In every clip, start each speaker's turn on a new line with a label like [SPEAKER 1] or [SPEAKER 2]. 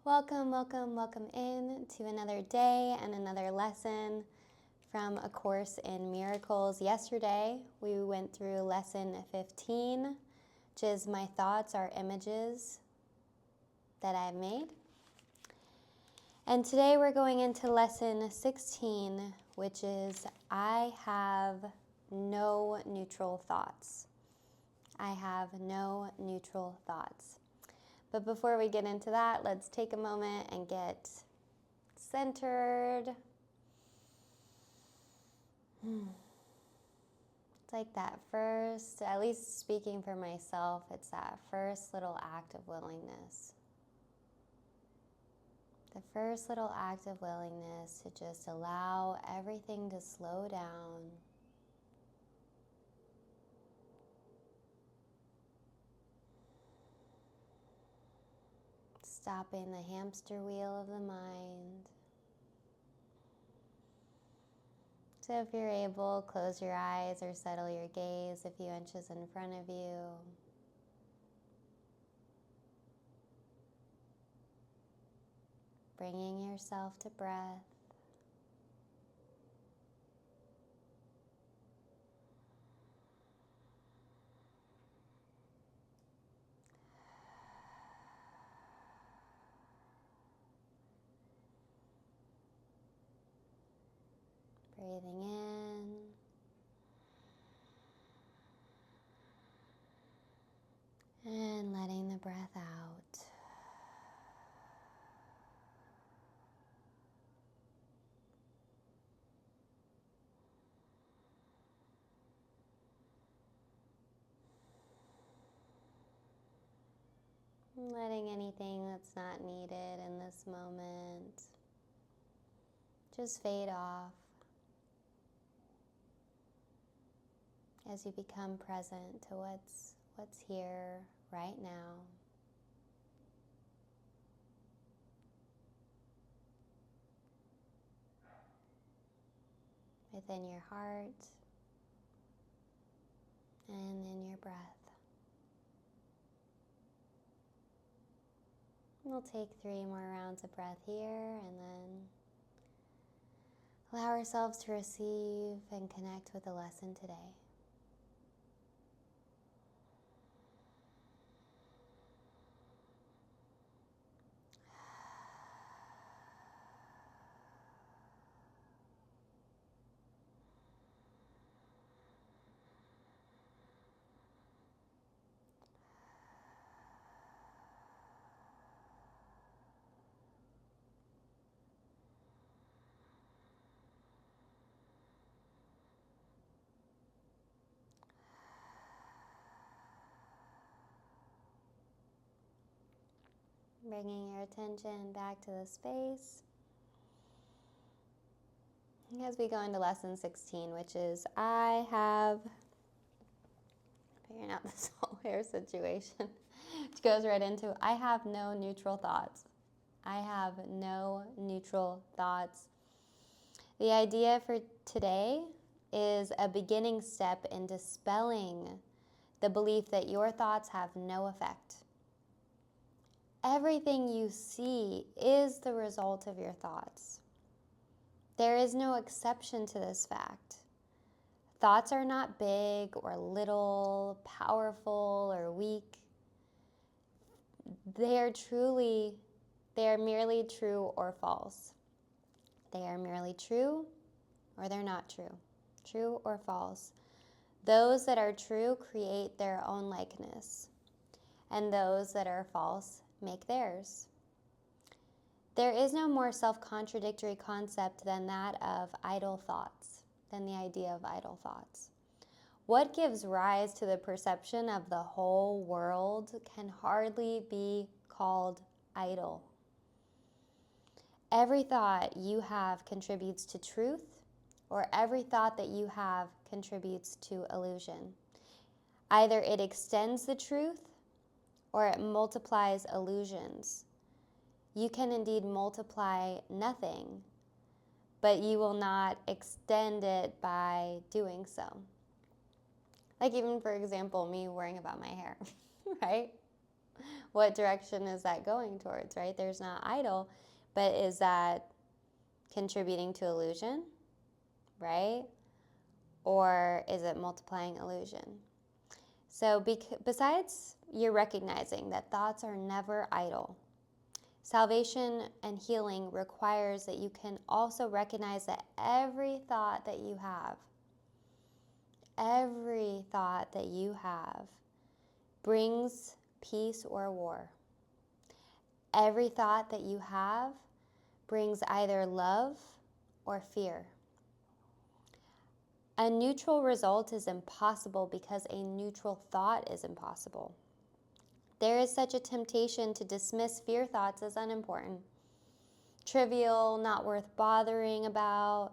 [SPEAKER 1] Welcome, welcome, welcome in to another day and another lesson from A Course in Miracles. Yesterday, we went through lesson 15, which is My Thoughts Are Images That I've Made. And today we're going into lesson 16, which is I have no neutral thoughts. I have no neutral thoughts. But before we get into that, let's take a moment and get centered. It's like that first, at least speaking for myself, it's that first little act of willingness. The first little act of willingness to just allow everything to slow down. Stopping the hamster wheel of the mind. So if you're able, close your eyes or settle your gaze a few inches in front of you. Bringing yourself to breath. Breathing in. And letting the breath out. Letting anything that's not needed in this moment just fade off as you become present to what's here right now. Within your heart and in your breath. We'll take 3 more rounds of breath here and then allow ourselves to receive and connect with the lesson today. Bringing your attention back to the space as we go into lesson 16, which is figuring out this whole hair situation, which goes right into I have no neutral thoughts. I have no neutral thoughts. The idea for today is a beginning step in dispelling the belief that your thoughts have no effect. Everything you see is the result of your thoughts. There is no exception to this fact. Thoughts are not big or little, powerful or weak. They are merely true or false. They are merely true or they're not true. True or false. Those that are true create their own likeness, and those that are false make theirs. There is no more self-contradictory concept than that of idle thoughts, than the idea of idle thoughts. What gives rise to the perception of the whole world can hardly be called idle. Every thought you have contributes to truth, or every thought that you have contributes to illusion. Either it extends the truth, or it multiplies illusions. You can indeed multiply nothing, but you will not extend it by doing so. Like even, for example, me worrying about my hair, right? What direction is that going towards, right? There's not idle, but is that contributing to illusion, right? Or is it multiplying illusion? So besides you're recognizing that thoughts are never idle, salvation and healing requires that you can also recognize that every thought that you have brings peace or war. Every thought that you have brings either love or fear. A neutral result is impossible because a neutral thought is impossible. There is such a temptation to dismiss fear thoughts as unimportant, trivial, not worth bothering about.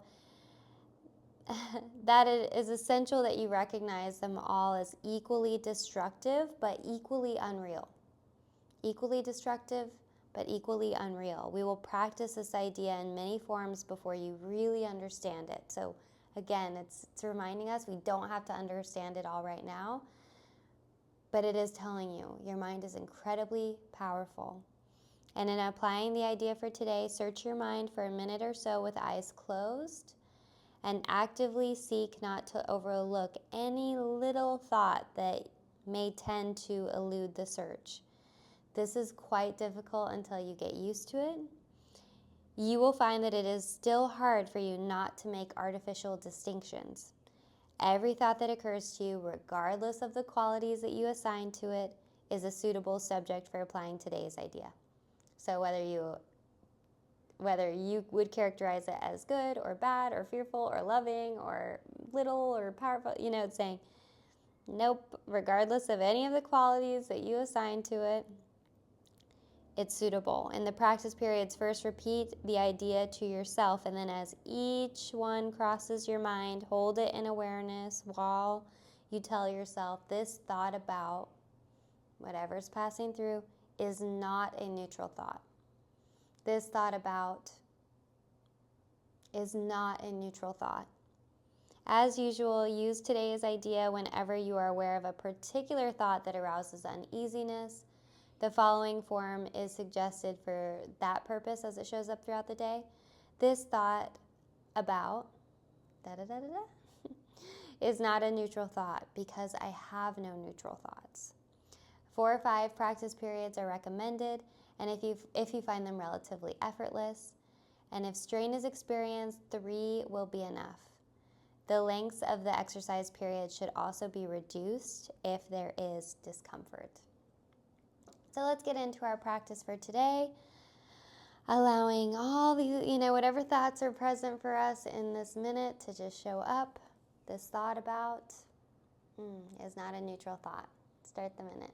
[SPEAKER 1] That it is essential that you recognize them all as equally destructive but equally unreal. Equally destructive but equally unreal. We will practice this idea in many forms before you really understand it. So again, it's reminding us we don't have to understand it all right now, but it is telling you your mind is incredibly powerful. And in applying the idea for today, search your mind for a minute or so with eyes closed and actively seek not to overlook any little thought that may tend to elude the search. This is quite difficult until you get used to it. You will find that it is still hard for you not to make artificial distinctions. Every thought that occurs to you, regardless of the qualities that you assign to it, is a suitable subject for applying today's idea. So whether you would characterize it as good or bad or fearful or loving or little or powerful, it's saying, nope, regardless of any of the qualities that you assign to it, it's suitable. In the practice periods, first repeat the idea to yourself, and then as each one crosses your mind, hold it in awareness while you tell yourself this thought about whatever's passing through is not a neutral thought. This thought about is not a neutral thought. As usual, use today's idea whenever you are aware of a particular thought that arouses uneasiness. The following form is suggested for that purpose as it shows up throughout the day. This thought about is not a neutral thought because I have no neutral thoughts. 4 or 5 practice periods are recommended, and if you find them relatively effortless, and if strain is experienced, 3 will be enough. The lengths of the exercise period should also be reduced if there is discomfort. So let's get into our practice for today, allowing all these, whatever thoughts are present for us in this minute to just show up. This thought about is not a neutral thought. Start the minute.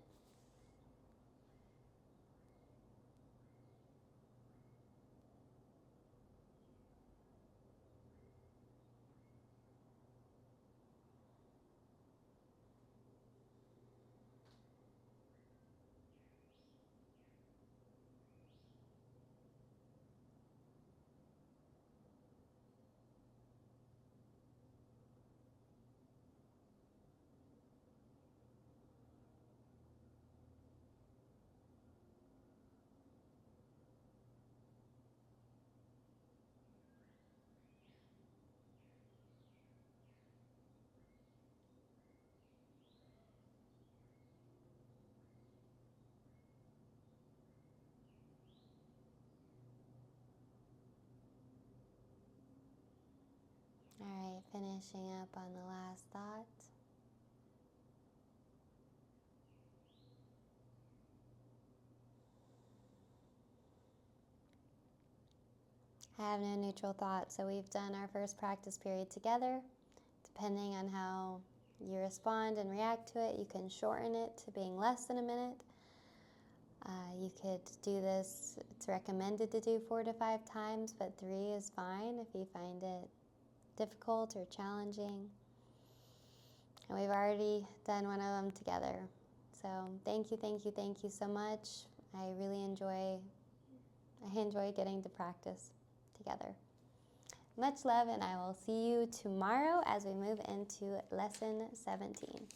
[SPEAKER 1] All right, finishing up on the last thought. I have no neutral thought, so we've done our first practice period together. Depending on how you respond and react to it, you can shorten it to being less than a minute. You could do this, it's recommended to do 4 to 5 times, but 3 is fine if you find it difficult or challenging. And we've already done one of them together. So thank you so much. I really enjoy getting to practice together. Much love, and I will see you tomorrow as we move into lesson 17.